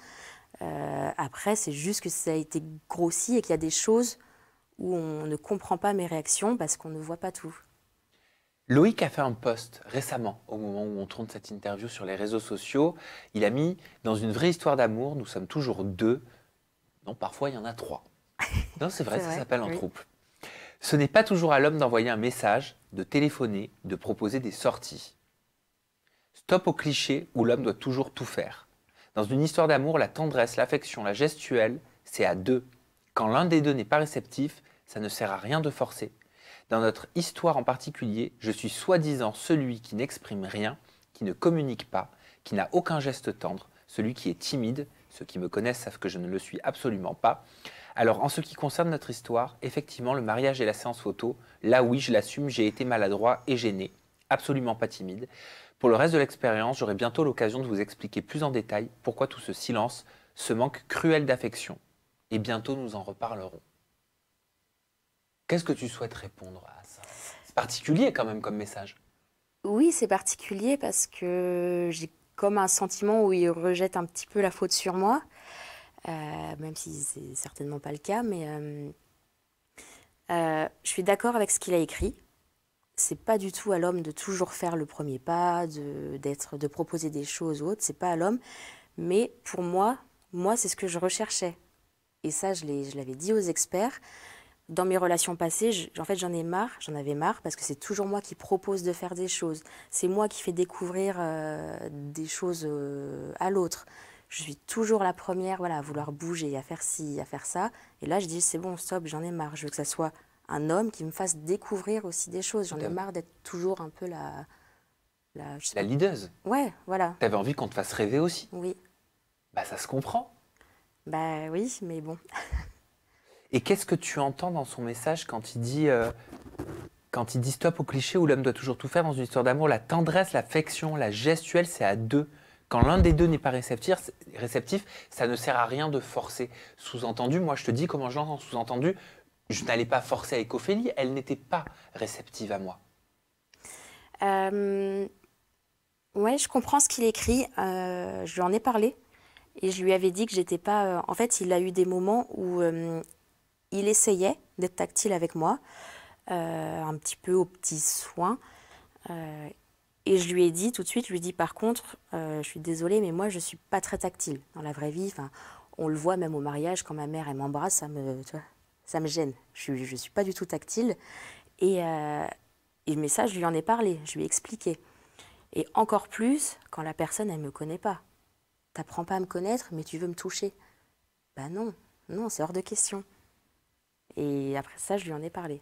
Après, c'est juste que ça a été grossi et qu'il y a des choses où on ne comprend pas mes réactions parce qu'on ne voit pas tout. Loïc a fait un post récemment, au moment où on tourne cette interview sur les réseaux sociaux. Il a mis dans une vraie histoire d'amour, nous sommes toujours deux. Non, parfois il y en a trois. Non, c'est vrai, C'est ça vrai, s'appelle un oui. couple. Ce n'est pas toujours à l'homme d'envoyer un message, de téléphoner, de proposer des sorties. Stop au cliché où l'homme doit toujours tout faire. Dans une histoire d'amour, la tendresse, l'affection, la gestuelle, c'est à deux. Quand l'un des deux n'est pas réceptif, ça ne sert à rien de forcer. Dans notre histoire en particulier, je suis soi-disant celui qui n'exprime rien, qui ne communique pas, qui n'a aucun geste tendre, celui qui est timide. Ceux qui me connaissent savent que je ne le suis absolument pas. Alors, en ce qui concerne notre histoire, effectivement, le mariage et la séance photo, là oui, je l'assume, j'ai été maladroit et gêné, absolument pas timide. Pour le reste de l'expérience, j'aurai bientôt l'occasion de vous expliquer plus en détail pourquoi tout ce silence, ce manque cruel d'affection. Et bientôt, nous en reparlerons. Qu'est-ce que tu souhaites répondre à ça? C'est particulier quand même comme message. Oui, c'est particulier parce que j'ai comme un sentiment où il rejette un petit peu la faute sur moi, même si c'est certainement pas le cas, mais je suis d'accord avec ce qu'il a écrit. C'est pas du tout à l'homme de toujours faire le premier pas, de proposer des choses ou autre. C'est pas à l'homme. Mais pour moi, c'est ce que je recherchais. Et ça, je l'avais dit aux experts. Dans mes relations passées, en fait, j'en avais marre parce que c'est toujours moi qui propose de faire des choses. C'est moi qui fais découvrir des choses à l'autre. Je suis toujours la première, voilà, à vouloir bouger, à faire ci, à faire ça. Et là, je dis, c'est bon, stop, j'en ai marre. Je veux que ça soit un homme qui me fasse découvrir aussi des choses. J'en ai marre d'être toujours un peu je sais La pas. leaduse. Ouais, voilà, T'avais envie qu'on te fasse rêver aussi. oui. Bah ça se comprend. Bah oui, mais bon. Et qu'est-ce que tu entends dans son message quand il dit stop au cliché où l'homme doit toujours tout faire dans une histoire d'amour? La tendresse, l'affection, la gestuelle, c'est à deux. Quand l'un des deux n'est pas réceptif, ça ne sert à rien de forcer. Sous-entendu, moi je te dis comment je l'entends. Sous-entendu, je n'allais pas forcer avec Ophélie, elle n'était pas réceptive à moi. Euh, ouais, je comprends ce qu'il écrit. Je lui en ai parlé et je lui avais dit que j'étais pas. En fait, il a eu des moments où il essayait d'être tactile avec moi, un petit peu aux petits soins. Euh, et je lui ai dit tout de suite, je lui ai dit par contre, je suis désolée, mais moi je suis pas très tactile dans la vraie vie. Enfin, on le voit même au mariage quand ma mère elle m'embrasse, tu vois, ça me gêne. Je suis pas du tout tactile. Et, euh, mais ça, je lui en ai parlé, je lui ai expliqué. Et encore plus quand la personne elle me connaît pas. T'apprends pas à me connaître, mais tu veux me toucher. Ben non, non, c'est hors de question. Et après ça, je lui en ai parlé.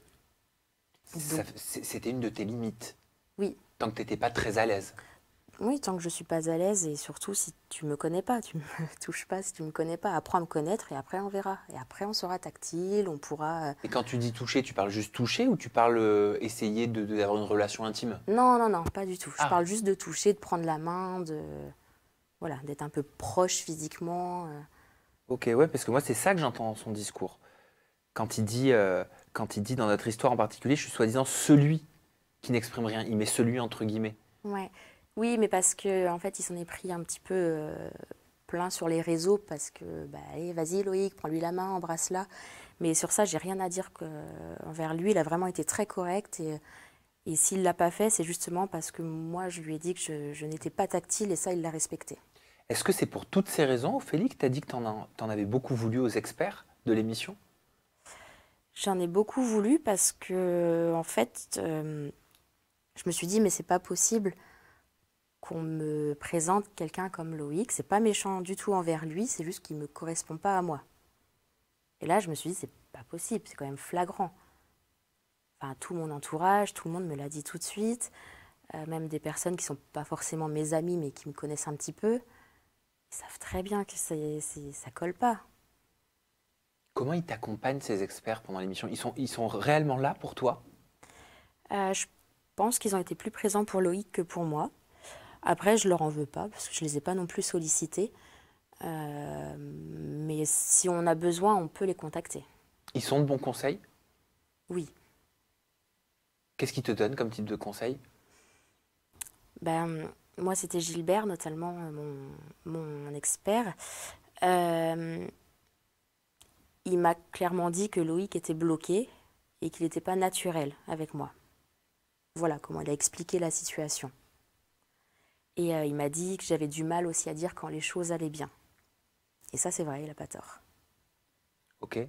Donc C'était une de tes limites, oui, tant que tu n'étais pas très à l'aise. oui, tant que je suis pas à l'aise et surtout si tu me connais pas, tu me touches pas si tu me connais pas. Apprends à me connaître et après on verra. Et après on sera tactile, on pourra. Et quand tu dis toucher, tu parles juste toucher ou tu parles essayer d'avoir une relation intime? Non, non, non, pas du tout. Je Ah, parle juste de toucher, de prendre la main, voilà, d'être un peu proche physiquement. ok, ouais, parce que moi c'est ça que j'entends dans son discours. Quand il dit dans notre histoire en particulier, je suis soi-disant celui qui n'exprime rien. Il met celui entre guillemets. Ouais. Oui, mais parce que en fait, il s'en est pris un petit peu plein sur les réseaux parce que bah allez, vas-y Loïc, prends-lui la main, embrasse-la. Mais sur ça, j'ai rien à dire envers lui. Il a vraiment été très correct et s'il l'a pas fait, c'est justement parce que moi, je lui ai dit que je n'étais pas tactile et ça, il l'a respecté. Est-ce que c'est pour toutes ces raisons, Ophélie, que tu as dit que tu en avais beaucoup voulu aux experts de l'émission? J'en ai beaucoup voulu parce que, en fait, je me suis dit, mais c'est pas possible qu'on me présente quelqu'un comme Loïc. C'est pas méchant du tout envers lui, c'est juste qu'il me correspond pas à moi. Et là, je me suis dit, c'est pas possible, c'est quand même flagrant. Enfin, tout mon entourage, tout le monde me l'a dit tout de suite. Même des personnes qui sont pas forcément mes amis, mais qui me connaissent un petit peu, ils savent très bien que ça colle pas. Comment ils t'accompagnent, ces experts, pendant l'émission? Ils sont réellement là pour toi? Je pense qu'ils ont été plus présents pour Loïc que pour moi. Après, je leur en veux pas, parce que je les ai pas non plus sollicités. Mais si on a besoin, on peut les contacter. Ils sont de bons conseils? Oui. Qu'est-ce qu'ils te donnent comme type de conseil? Moi, c'était Gilbert, notamment mon expert. Euh, il m'a clairement dit que Loïc était bloqué et qu'il n'était pas naturel avec moi. Voilà comment il a expliqué la situation. Et il m'a dit que j'avais du mal aussi à dire quand les choses allaient bien. Et ça, c'est vrai, il n'a pas tort. Ok.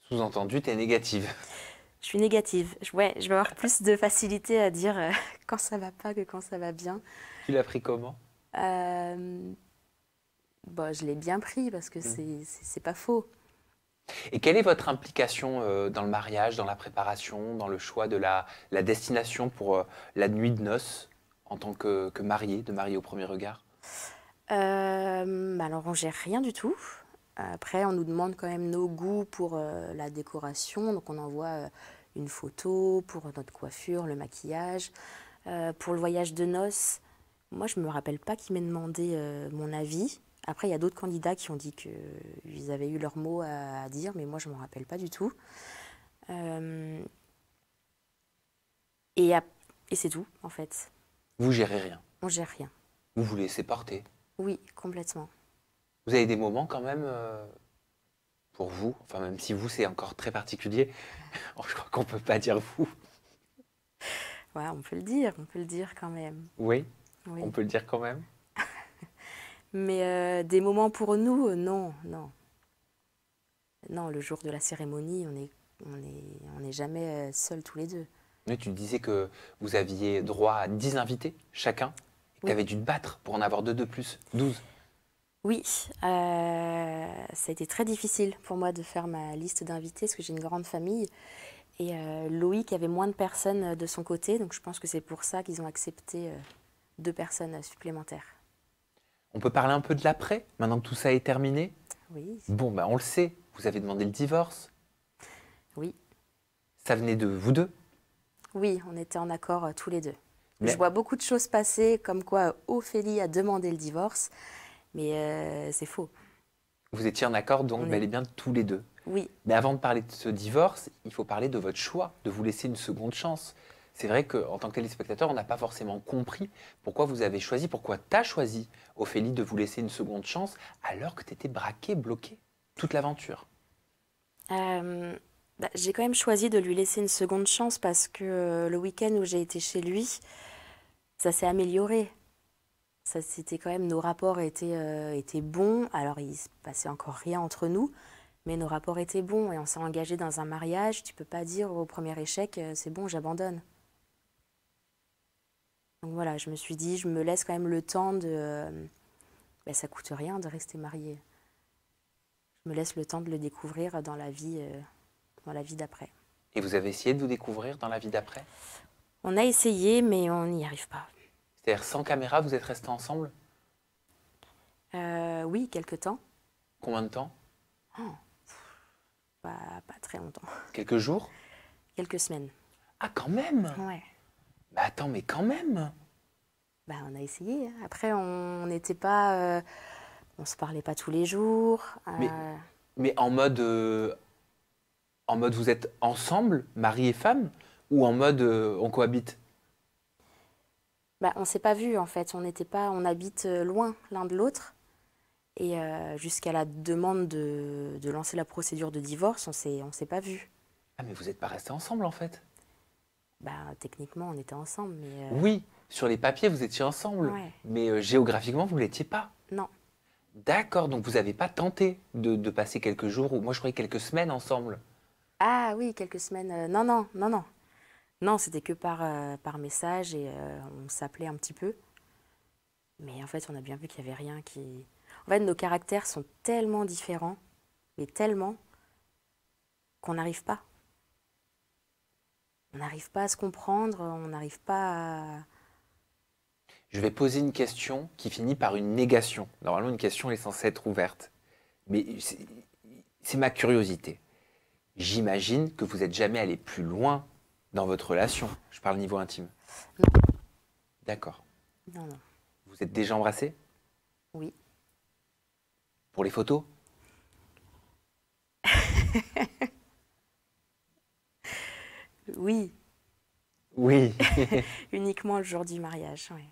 Sous-entendu, t'es négative. Je suis négative. Ouais, je vais avoir plus de facilité à dire quand ça va pas que quand ça va bien. Tu l'as pris comment? Euh, je l'ai bien pris parce que Hmm. c'est pas faux. Et quelle est votre implication dans le mariage, dans la préparation, dans le choix de la destination pour la nuit de noces en tant que marié, de marié au premier regard? Alors, on gère rien du tout. Après, on nous demande quand même nos goûts pour la décoration. Donc, on envoie une photo pour notre coiffure, le maquillage. Pour le voyage de noces, moi, je me rappelle pas qu'ils m'aient demandé mon avis. Après, il y a d'autres candidats qui ont dit qu'ils avaient eu leur mot à dire, mais moi, je m'en rappelle pas du tout. Euh, et ap- et c'est tout, en fait. Vous gérez rien. On gère rien. Vous vous laissez porter. Oui, complètement. Vous avez des moments quand même pour vous, enfin même si vous c'est encore très particulier, je crois qu'on peut pas dire vous. Ouais, on peut le dire quand même. Oui, Oui. on peut le dire quand même. Mais des moments pour nous, non, non. Non, le jour de la cérémonie, on est jamais seuls tous les deux. Mais tu disais que vous aviez droit à 10 invités chacun, et que tu Oui, avais dû te battre pour en avoir deux de plus, 12. oui. Ça a été très difficile pour moi de faire ma liste d'invités parce que j'ai une grande famille. Et Loïc avait moins de personnes de son côté, donc je pense que c'est pour ça qu'ils ont accepté deux personnes supplémentaires. On peut parler un peu de l'après, maintenant que tout ça est terminé? Oui, Bon, bah on le sait, vous avez demandé le divorce, oui, ça venait de vous deux. oui, on était en accord tous les deux. Je Mais vois beaucoup de choses passer, comme quoi Ophélie a demandé le divorce, mais c'est faux. vous étiez en accord donc On bel est... et bien tous les deux. Oui, Mais avant de parler de ce divorce, il faut parler de votre choix, de vous laisser une seconde chance. C'est vrai qu'en tant que téléspectateur, on n'a pas forcément compris pourquoi vous avez choisi, pourquoi tu as choisi, Ophélie, de vous laisser une seconde chance alors que tu étais braqué, bloqué toute l'aventure. Euh, j'ai quand même choisi de lui laisser une seconde chance parce que le week-end où j'ai été chez lui, ça s'est amélioré. Ça, c'était quand même, nos rapports étaient bons. Alors, il se passait encore rien entre nous, mais nos rapports étaient bons et on s'est engagé dans un mariage. Tu peux pas dire au premier échec, c'est bon, j'abandonne. Donc voilà, je me suis dit, je me laisse quand même le temps de. Ça coûte rien de rester marié. Je me laisse le temps de le découvrir dans la vie d'après. Et vous avez essayé de vous découvrir dans la vie d'après? On a essayé, mais on n'y arrive pas. C'est-à-dire sans caméra, vous êtes restés ensemble? Oui, quelque temps. Combien de temps? Oh, pas très longtemps. Quelques jours? Quelques semaines. Ah quand même! Ouais. Bah attends, mais quand même! On a essayé, hein. Après, on n'était pas. On se parlait pas tous les jours. Mais, mais en mode vous êtes ensemble, mari et femme, ou en mode on cohabite? On s'est pas vus en fait. On n'était pas. On habite loin l'un de l'autre. Et jusqu'à la demande de lancer la procédure de divorce, on s'est pas vus. Ah mais vous n'êtes pas restés ensemble en fait? Techniquement, on était ensemble, mais Oui, sur les papiers vous étiez ensemble, ouais. mais géographiquement vous ne l'étiez pas. Non, D'accord, donc vous n'avez pas tenté de passer quelques jours, ou moi je croyais quelques semaines ensemble. Ah oui, quelques semaines. Non, non, non, non. Non, c'était que par message et on s'appelait un petit peu. Mais en fait, on a bien vu qu'il n'y avait rien qui... En fait, nos caractères sont tellement différents, mais tellement, qu'on n'arrive pas. On n'arrive pas à se comprendre, on n'arrive pas à... Je vais poser une question qui finit par une négation. Normalement, une question est censée être ouverte. Mais c'est ma curiosité. J'imagine que vous n'êtes jamais allé plus loin dans votre relation. Je parle niveau intime. D'accord. Non, non. Vous êtes déjà embrassé Oui. pour les photos? Oui. Oui. Uniquement le jour du mariage, oui.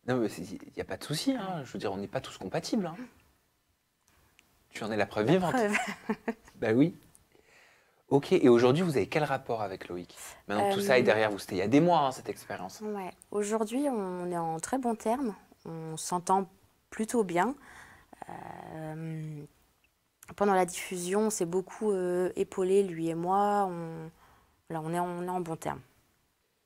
Non, mais il n'y a pas de souci. Hein. Je veux dire, on n'est pas tous compatibles. Hein. Tu en es la preuve La vivante. preuve. Bah oui. Ok, et aujourd'hui, vous avez quel rapport avec Loïc? Maintenant que tout ça est Euh, derrière vous, c'était il y a des mois, hein, cette expérience. ouais. Aujourd'hui, on est en très bons termes. On s'entend plutôt bien. Euh, Pendant la diffusion, on s'est beaucoup épaulé, lui et moi. Là, on est en bons termes.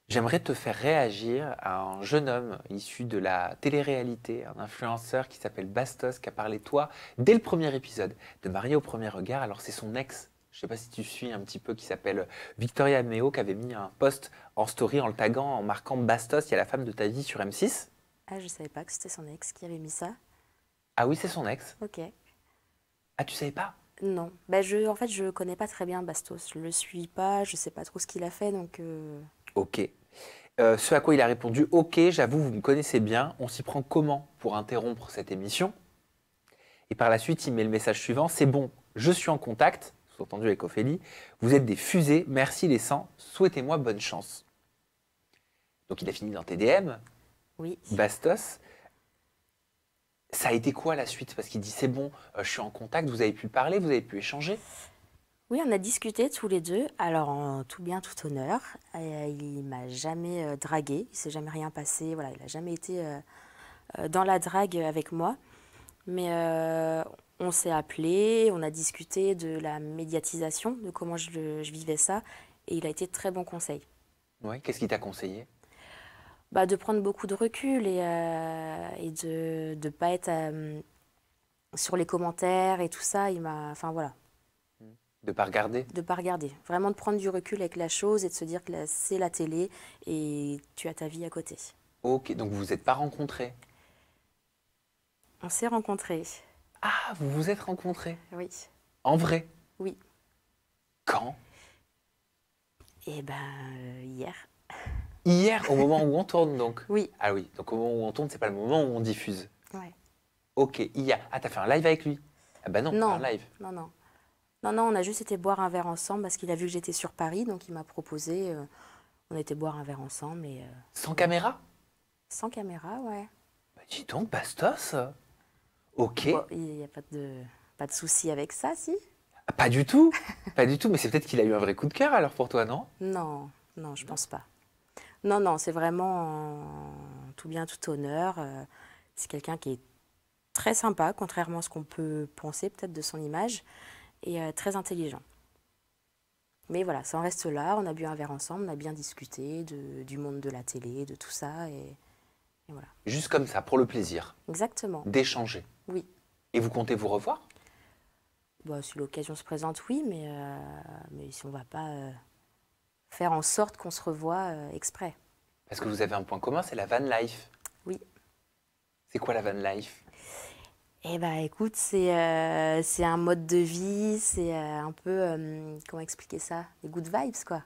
J'aimerais te faire réagir à un jeune homme issu de la télé-réalité, un influenceur qui s'appelle Bastos, qui a parlé de toi dès le premier épisode de Marié au premier regard. Alors c'est son ex, je ne sais pas si tu suis un petit peu, qui s'appelle Victoria Meo, qui avait mis un post en story en le taguant, en marquant Bastos, il y a la femme de ta vie sur M6. Ah, je savais pas que c'était son ex qui avait mis ça. Ah oui, c'est son ex. Ok. Ah, tu savais pas? Non. En fait, je connais pas très bien Bastos. Je le suis pas, je sais pas trop ce qu'il a fait, donc... Ok. Ce à quoi il a répondu, ok, j'avoue, vous me connaissez bien, on s'y prend comment pour interrompre cette émission? Et par la suite, il met le message suivant, c'est bon, je suis en contact, sous-entendu avec Ophélie, vous êtes des fusées, merci les 100, souhaitez-moi bonne chance. Donc il a fini dans TDM, Oui. Bastos. Ça a été quoi la suite? Parce qu'il dit, c'est bon, je suis en contact, vous avez pu parler, vous avez pu échanger. Oui, on a discuté tous les deux. Alors, en tout bien, tout honneur. Il m'a jamais dragué. Il s'est jamais rien passé. Voilà, il a jamais été dans la drague avec moi. Mais on s'est appelé, on a discuté de la médiatisation, de comment je vivais ça. Et il a été de très bon conseil. Ouais, qu'est-ce qu'il t'a conseillé? Bah, de prendre beaucoup de recul et de ne pas être sur les commentaires et tout ça. Il m'a, enfin voilà, De pas regarder? de pas regarder. Vraiment de prendre du recul avec la chose et de se dire que c'est la télé et tu as ta vie à côté. Ok, donc vous vous êtes pas rencontrés. On s'est rencontrés. Ah, vous vous êtes rencontrés. Oui, En vrai. oui. Quand? Et ben hier. Hier, au moment où on tourne donc. Oui. Ah oui, donc au moment où on tourne, c'est pas le moment où on diffuse. Ouais. Ok, hier. Ah, t'as fait un live avec lui? Ah bah non, pas un Non, live. non, non. Non, non, on a juste été boire un verre ensemble parce qu'il a vu que j'étais sur Paris, donc il m'a proposé. On était boire un verre ensemble et Sans voilà. caméra? Sans caméra, ouais. Bah dis donc, Bastos. Ok. Bon, il n'y a pas de souci avec ça, si? Ah, pas du tout. Pas du tout, mais c'est peut-être qu'il a eu un vrai coup de cœur alors pour toi, non? Non, non, je pense pas. Non, non, c'est vraiment en tout bien, tout honneur. C'est quelqu'un qui est très sympa, contrairement à ce qu'on peut penser peut-être de son image, et très intelligent. Mais voilà, ça en reste là. On a bu un verre ensemble, on a bien discuté du monde de la télé, de tout ça, et voilà. Juste comme ça, pour le plaisir Exactement, d'échanger. oui. Et vous comptez vous revoir? Bah, si l'occasion se présente, oui, mais si on va pas faire en sorte qu'on se revoie exprès. Parce que vous avez un point commun, c'est la van life. Oui. C'est quoi la van life? Eh ben, écoute, c'est un mode de vie, c'est un peu, comment expliquer ça? Des good vibes, quoi.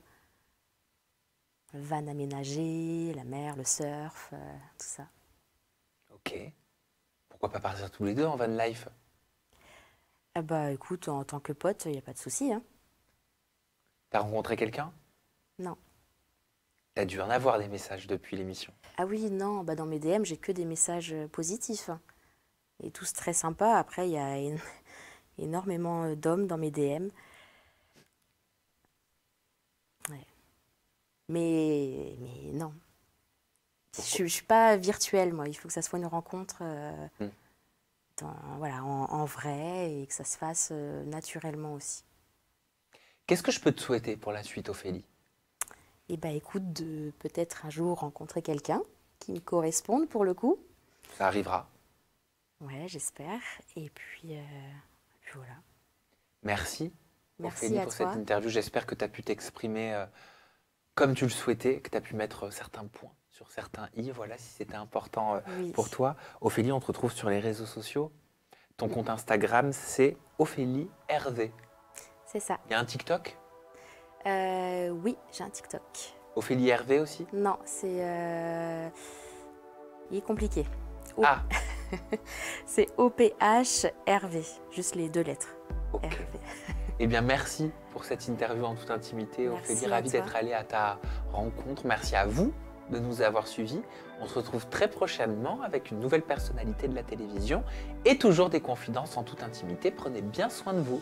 Le van aménagé, la mer, le surf, tout ça. Ok. Pourquoi pas partir tous les deux en van life? Ah bah, écoute, en tant que pote, il n'y a pas de souci, hein. T'as rencontré quelqu'un? Non. T'as dû en avoir des messages depuis l'émission. Ah oui, non, bah dans mes DM, j'ai que des messages positifs, hein. Et tous très sympas. Après, il y a énormément d'hommes dans mes DM. Ouais. Mais non. Je ne suis pas virtuelle, moi. Il faut que ça soit une rencontre Hmm. voilà, en vrai et que ça se fasse naturellement aussi. Qu'est-ce que je peux te souhaiter pour la suite, Ophélie? Et bah écoute, de peut-être un jour rencontrer quelqu'un qui me corresponde pour le coup. Ça arrivera. Ouais, j'espère. Et puis voilà. Merci, Merci Ophélie, à pour toi. cette interview. J'espère que tu as pu t'exprimer comme tu le souhaitais, que tu as pu mettre certains points sur certains i, voilà, si c'était important Oui, pour toi. Ophélie, on te retrouve sur les réseaux sociaux. Ton compte Instagram, c'est Ophélie Hervé. c'est ça. Il y a un TikTok? Oui, j'ai un TikTok. Ophélie Hervé aussi? Non, il est compliqué. O- Ah, C'est OPHRV, juste les 2 lettres. ok. RV. Eh bien, merci pour cette interview en toute intimité. Merci Ophélie, à ravi toi. d'être allée à ta rencontre. Merci à vous de nous avoir suivis. On se retrouve très prochainement avec une nouvelle personnalité de la télévision et toujours des confidences en toute intimité. Prenez bien soin de vous.